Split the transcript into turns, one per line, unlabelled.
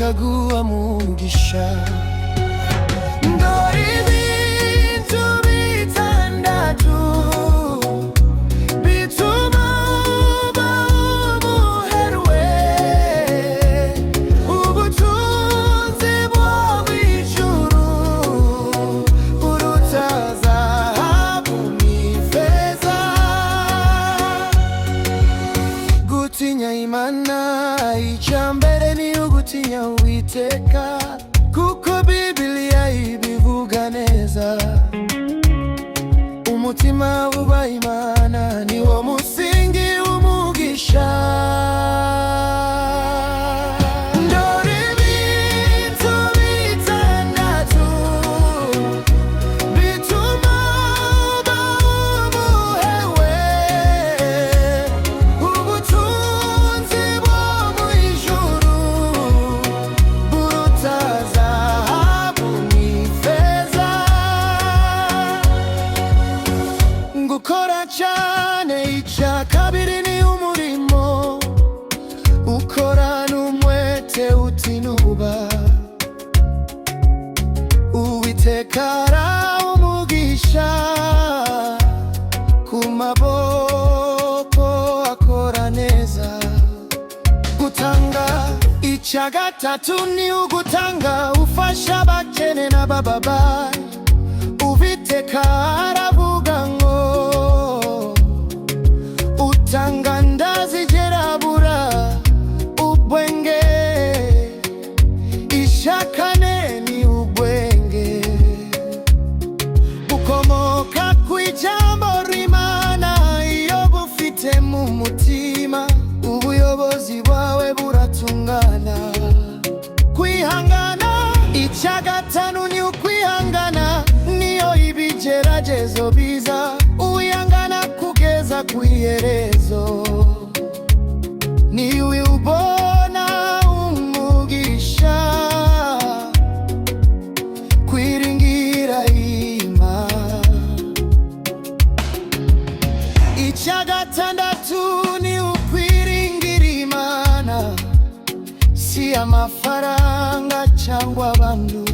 bikaguha umugisha. Ndora ibintu bitandatu bituma uba umuherwe. Ubutunzi bwo mw'ijuru buruta zahabu n'ifeza. Gutinya Imana icya mbere ni ugutinya Uwiteka, kuko Bibiliya ibivuga neza. Umutima wubaha Imana niwo musingi w'umugisha. Ndora ibintu bitandatu bituma uba umuherwe. Ubutunzi bwo mw'ijuru buruta zahabu n'ifeza. Gukora cyane icya kabiri ni umurimo. Ukorana umwete utinuba, Uwiteka araha umugisha ku maboko akora neza. Gutanga icya gatatu ni ugutanga ufasha abakene n'abababaye. Uwiteka aravuga ngo utanga ndazigera bura ubwenge. Ishakane ni ubwenge bukomoka ku ijambo ry'Imana. Iyo bufite mu mutima ubuyobozi bwawe buratungana. Kwihangana icya gatanu ni ukwihangana. Niyo ibigeragezo biza uyangana kugeza ku iherezo, niwe ubona umugisha. Kwiringira Imana. Icya gatandatu ni ukwiringira Imana, si amafaranga cyangwa abantu.